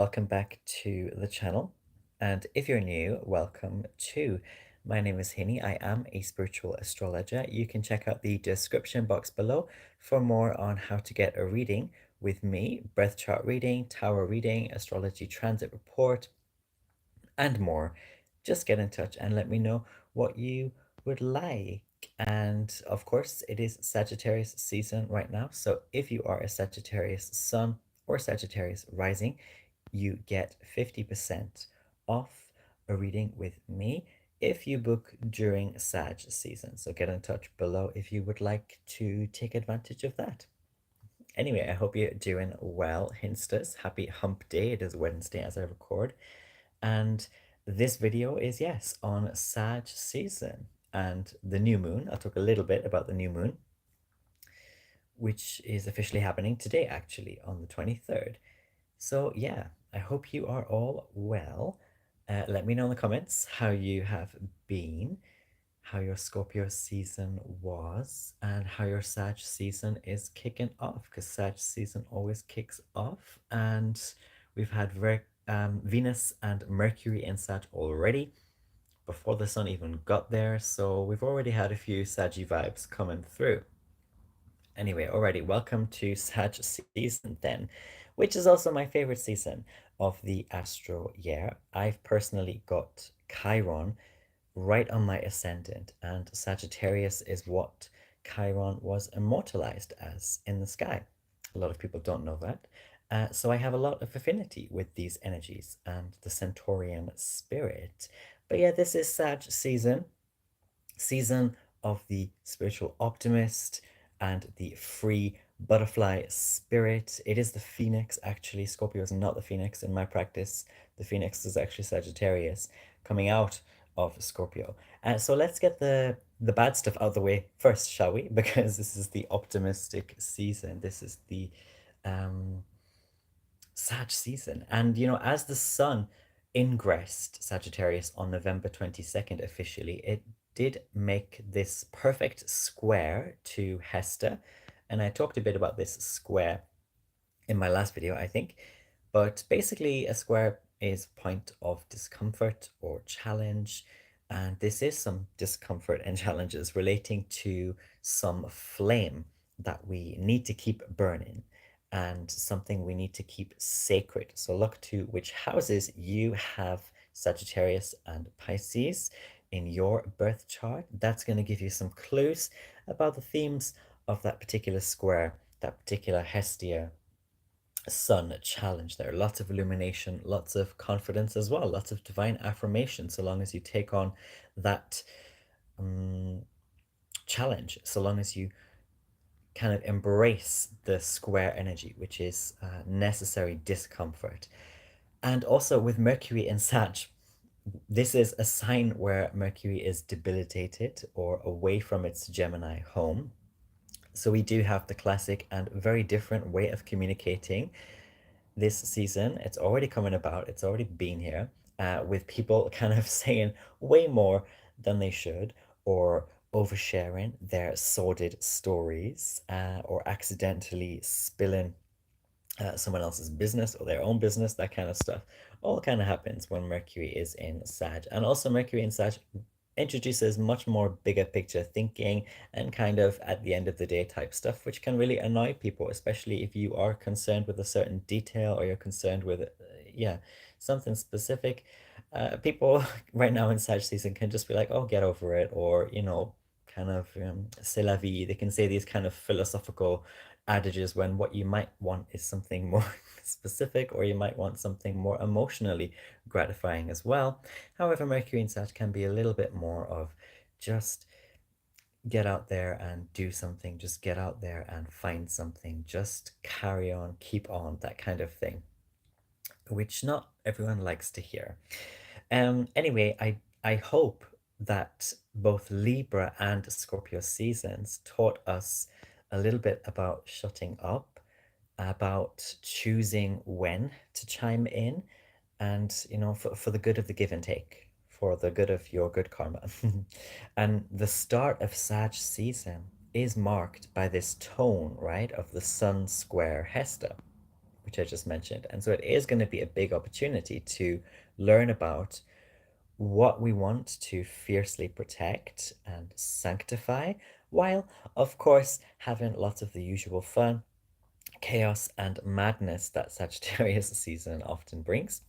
welcome back to the channel. And if you're new, welcome too. My name is Henny. I am a spiritual astrologer. You can check out the description box below for more on how to get a reading with me, breath chart reading, tower reading, astrology transit report, and more. Just get in touch and let me know what you would like. And of course, it is Sagittarius season right now. So if you are a Sagittarius sun or Sagittarius rising, you get 50% off a reading with me if you book during Sag season. So get in touch below if you would like to take advantage of that. Anyway, I hope you're doing well, Hinsters. Happy hump day. It is Wednesday as I record. And this video is, yes, on Sag season and the new moon. I'll talk a little bit about the new moon, which is officially happening today, actually, on the 23rd. So, yeah, I hope you are all well. Let me know in the comments how you have been, how your Scorpio season was, and how your Sag season is kicking off, because Sag season always kicks off. And we've had Venus and Mercury in Sag already before the sun even got there. So we've already had a few Saggy vibes coming through. Anyway, alrighty, welcome to Sag season then, which is also my favorite season of the astro year. I've personally got Chiron right on my ascendant, and Sagittarius is what Chiron was immortalized as in the sky. A lot of people don't know that. So I have a lot of affinity with these energies and the Centaurian spirit. But yeah, this is Sag season of the spiritual optimist and the free butterfly spirit. It is the phoenix, actually. Scorpio is not the phoenix in my practice. The phoenix is actually Sagittarius coming out of Scorpio. So let's get the bad stuff out of the way first, shall we? Because this is the optimistic season. This is the um Sag season. And as the sun ingressed Sagittarius on November 22nd officially, it did make this perfect square to Hester. And I talked a bit about this square in my last video, I think. But basically, a square is a point of discomfort or challenge. And this is some discomfort and challenges relating to some flame that we need to keep burning and something we need to keep sacred. So look to which houses you have Sagittarius and Pisces in your birth chart. That's going to give you some clues about the themes of that particular square, that particular Hestia sun challenge there. Lots of illumination, lots of confidence as well, lots of divine affirmation, so long as you take on that challenge, so long as you kind of embrace the square energy, which is necessary discomfort. And also with Mercury in Sag, this is a sign where Mercury is debilitated or away from its Gemini home. So we do have the classic and very different way of communicating this season. It's already coming about, it's already been here, with people kind of saying way more than they should, or oversharing their sordid stories, or accidentally spilling someone else's business or their own business, that kind of stuff. All kind of happens when Mercury is in Sag. And also Mercury in Sag introduces much more bigger picture thinking and kind of at the end of the day type stuff, which can really annoy people, especially if you are concerned with a certain detail or you're concerned with, yeah, something specific. People right now in Sag season can just be like, oh, get over it, or, kind of c'est la vie. They can say these kind of philosophical adages when what you might want is something more specific, or you might want something more emotionally gratifying as well. However, Mercury in Sag can be a little bit more of just get out there and do something, just get out there and find something, just carry on, keep on, that kind of thing, which not everyone likes to hear. Anyway, I hope that both Libra and Scorpio seasons taught us a little bit about shutting up, about choosing when to chime in, and for the good of the give and take, for the good of your good karma. And the start of Sag season is marked by this tone, right, of the Sun square Hesta, which I just mentioned. And so it is going to be a big opportunity to learn about what we want to fiercely protect and sanctify, while, of course, having lots of the usual fun, chaos, and madness that Sagittarius season often brings.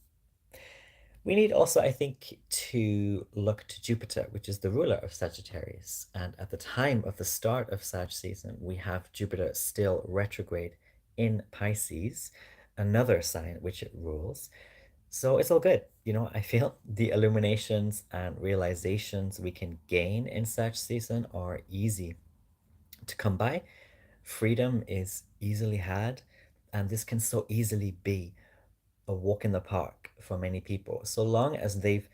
We need also, I think, to look to Jupiter, which is the ruler of Sagittarius. And at the time of the start of Sag season, we have Jupiter still retrograde in Pisces, another sign which it rules. So it's all good. I feel the illuminations and realizations we can gain in Sag season are easy to come by. Freedom is easily had, and this can so easily be a walk in the park for many people, so long as they've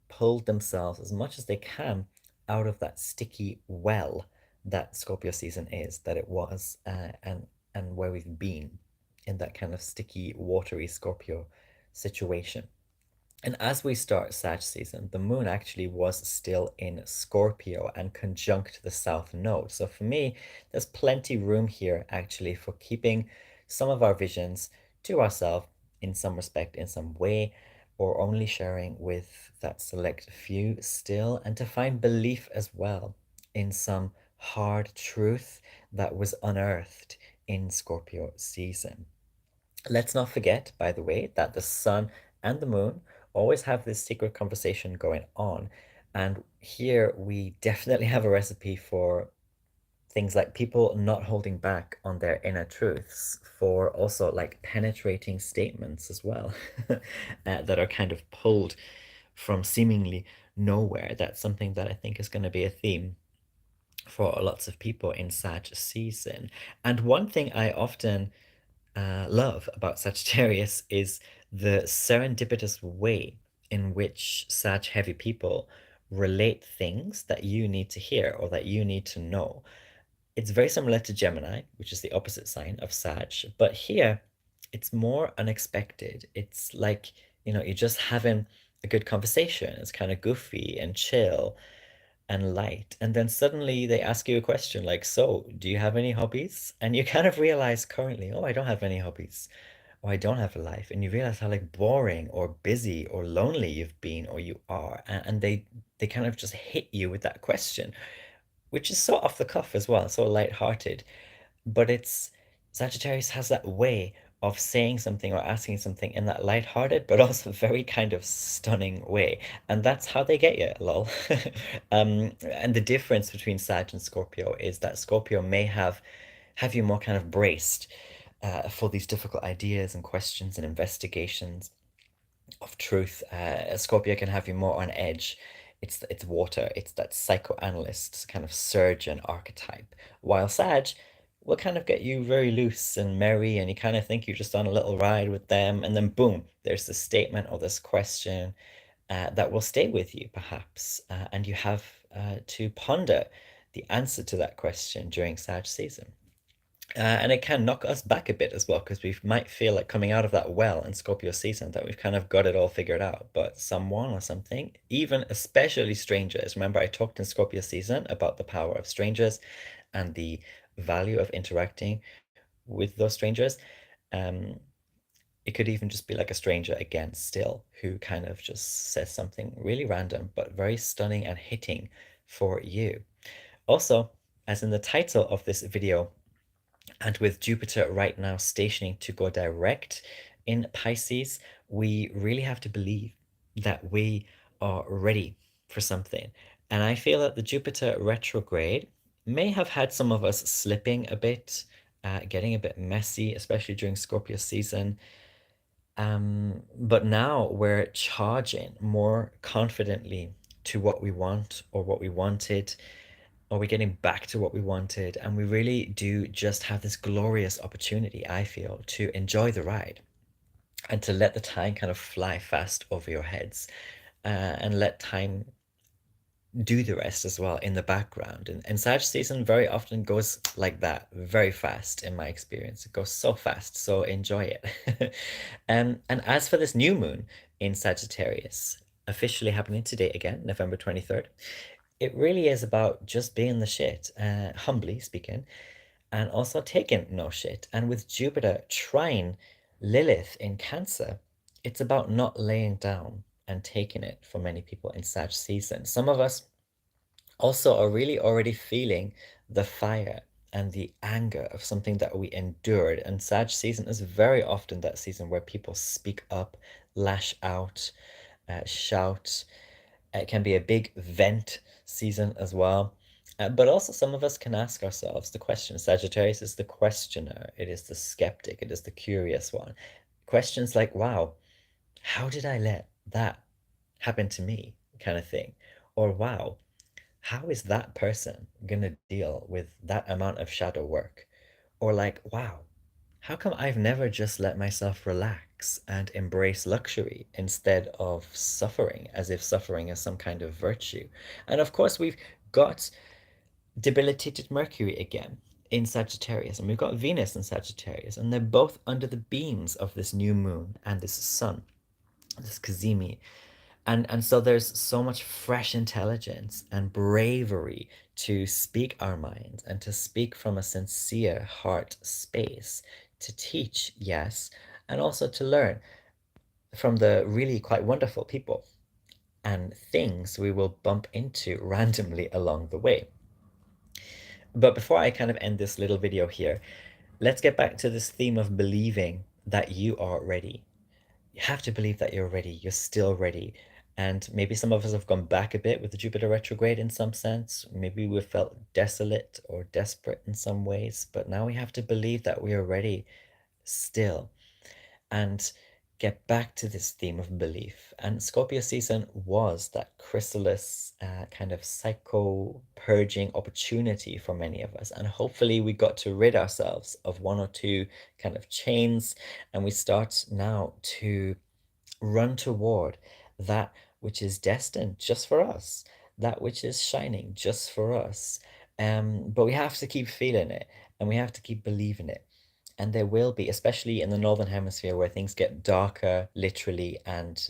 pulled themselves as much as they can out of that sticky well that Scorpio season is, that it was, and where we've been in that kind of sticky, watery Scorpio situation. And as we start Sag season, the moon actually was still in Scorpio and conjunct the south node. So for me, there's plenty room here actually for keeping some of our visions to ourselves in some respect, in some way, or only sharing with that select few still, and to find belief as well in some hard truth that was unearthed in Scorpio season. Let's not forget, by the way, that the sun and the moon always have this secret conversation going on. And here we definitely have a recipe for things like people not holding back on their inner truths, for also like penetrating statements as well, that are kind of pulled from seemingly nowhere. That's something that I think is going to be a theme for lots of people in Sag season. And one thing I often love about Sagittarius is the serendipitous way in which Sag heavy people relate things that you need to hear or that you need to know. It's very similar to Gemini, which is the opposite sign of Sag, but here it's more unexpected. It's like, you're just having a good conversation. It's kind of goofy and chill and light. And then suddenly they ask you a question like, so, do you have any hobbies? And you kind of realize currently, oh, I don't have any hobbies, or I don't have a life. And you realize how like boring or busy or lonely you've been or you are. And they kind of just hit you with that question, which is so off the cuff as well, so light-hearted. But it's Sagittarius has that way of saying something or asking something in that light-hearted, but also very kind of stunning way. And that's how they get you, lol. And the difference between Sag and Scorpio is that Scorpio may have you more kind of braced for these difficult ideas and questions and investigations of truth. Scorpio can have you more on edge. It's water. It's that psychoanalyst kind of surgeon archetype. While Sag will kind of get you very loose and merry, and you kind of think you're just on a little ride with them, and then boom, there's this statement or this question that will stay with you, perhaps, and you have to ponder the answer to that question during Sag season. And it can knock us back a bit as well, because we might feel like coming out of that well in Scorpio season that we've kind of got it all figured out. But someone or something, even especially strangers, remember I talked in Scorpio season about the power of strangers and the value of interacting with those strangers. Um, it could even just be like a stranger again, still, who kind of just says something really random, but very stunning and hitting for you. Also, as in the title of this video, and with Jupiter right now stationing to go direct in Pisces, we really have to believe that we are ready for something. And I feel that the Jupiter retrograde may have had some of us slipping a bit, getting a bit messy, especially during Scorpio season. But now we're charging more confidently to what we want or what we wanted. Are we getting back to what we wanted? And we really do just have this glorious opportunity, I feel, to enjoy the ride and to let the time kind of fly fast over your heads, and let time do the rest as well in the background. And Sag season very often goes like that, very fast in my experience. It goes so fast, so enjoy it. And as for this new moon in Sagittarius, officially happening today again, November 23rd, it really is about just being the shit, humbly speaking, and also taking no shit. And with Jupiter trine Lilith in Cancer, it's about not laying down and taking it for many people in Sag season. Some of us also are really already feeling the fire and the anger of something that we endured. And Sag season is very often that season where people speak up, lash out, shout. It can be a big vent season as well. But also, some of us can ask ourselves the question. Sagittarius is the questioner, it is the skeptic, it is the curious one. Questions like, wow, how did I let that happen to me? Kind of thing. Or, wow, how is that person going to deal with that amount of shadow work? Or, like, wow, how come I've never just let myself relax and embrace luxury instead of suffering, as if suffering is some kind of virtue? And of course, we've got debilitated Mercury again in Sagittarius, and we've got Venus in Sagittarius, and they're both under the beams of this new moon and this sun, this Kazemi. And so there's so much fresh intelligence and bravery to speak our minds and to speak from a sincere heart space, to teach, yes, and also to learn from the really quite wonderful people and things we will bump into randomly along the way. But before I kind of end this little video here, let's get back to this theme of believing that you are ready. You have to believe that you're ready. You're still ready. And maybe some of us have gone back a bit with the Jupiter retrograde in some sense. Maybe we felt desolate or desperate in some ways, but now we have to believe that we are ready still and get back to this theme of belief. And Scorpio season was that chrysalis kind of psycho purging opportunity for many of us. And hopefully, we got to rid ourselves of one or two kind of chains, and we start now to run toward that which is destined just for us, that which is shining just for us. But we have to keep feeling it and we have to keep believing it. And there will be, especially in the Northern Hemisphere where things get darker, literally, and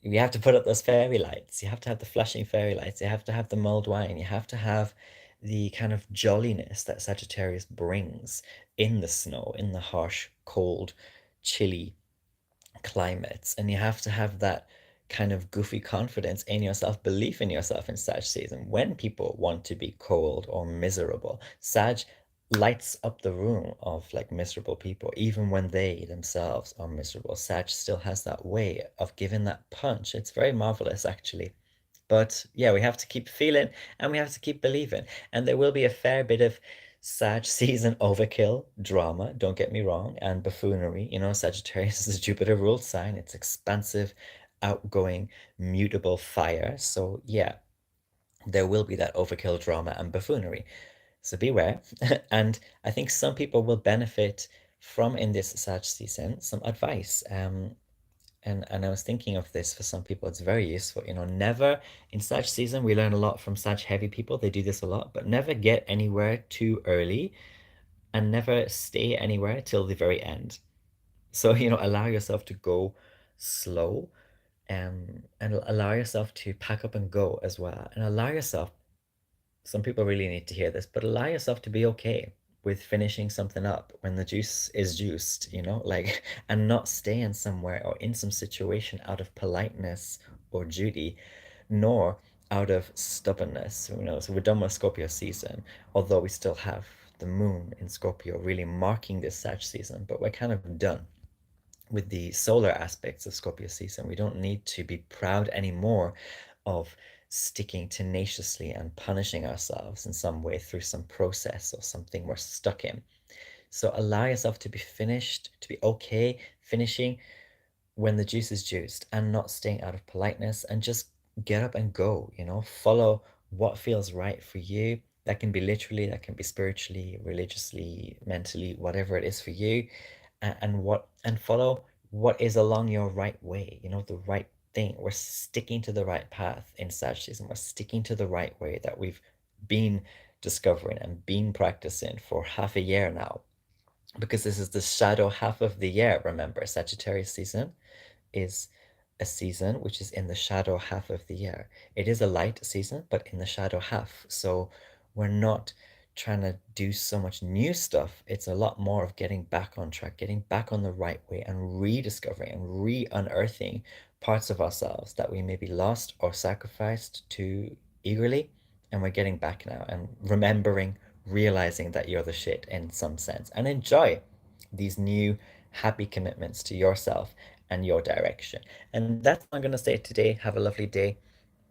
you have to put up those fairy lights. You have to have the flashing fairy lights. You have to have the mulled wine. You have to have the kind of jolliness that Sagittarius brings in the snow, in the harsh, cold, chilly climates, and you have to have that kind of goofy confidence in yourself, belief in yourself in Sag season when people want to be cold or miserable. Sag lights up the room of like miserable people, even when they themselves are miserable. Sag still has that way of giving that punch. It's very marvelous, actually. But yeah, we have to keep feeling and we have to keep believing. And there will be a fair bit of Sag season overkill drama, don't get me wrong, and buffoonery. You know, Sagittarius is a Jupiter ruled sign. It's expansive, outgoing, mutable fire. So yeah, there will be that overkill drama and buffoonery. So beware. And I think some people will benefit from in this Sag season some advice. And I was thinking of this for some people, it's very useful. You know, never in Sag season, we learn a lot from Sag heavy people. They do this a lot, but never get anywhere too early and never stay anywhere till the very end. So, you know, allow yourself to go slow, and allow yourself to pack up and go as well. And allow yourself, some people really need to hear this, but allow yourself to be okay with finishing something up when the juice is juiced, you know, like, and not staying somewhere or in some situation out of politeness or duty, nor out of stubbornness, you know. So we're done with Scorpio season, although we still have the moon in Scorpio really marking this Sag season, but we're kind of done with the solar aspects of Scorpio season. We don't need to be proud anymore of sticking tenaciously and punishing ourselves in some way through some process or something we're stuck in. So allow yourself to be finished, to be okay finishing when the juice is juiced and not staying out of politeness, and just get up and go, you know, follow what feels right for you. That can be literally, that can be spiritually, religiously, mentally, whatever it is for you, and follow what is along your right way, you know, the right thing. We're sticking to the right path in Sag season. We're sticking to the right way that we've been discovering and been practicing for half a year now, because this is the shadow half of the year. Remember, Sagittarius season is a season which is in the shadow half of the year. It is a light season, but in the shadow half. So we're not trying to do so much new stuff. It's a lot more of getting back on track, getting back on the right way, and rediscovering and re-unearthing parts of ourselves that we maybe lost or sacrificed too eagerly. And we're getting back now and remembering, realizing that you're the shit in some sense, and enjoy these new happy commitments to yourself and your direction. And that's all I'm going to say today. Have a lovely day.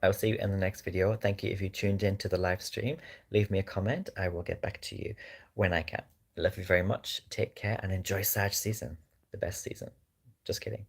I'll see you in the next video. Thank you if you tuned in to the live stream. Leave me a comment. I will get back to you when I can. Love you very much. Take care and enjoy Sag season, the best season. Just kidding.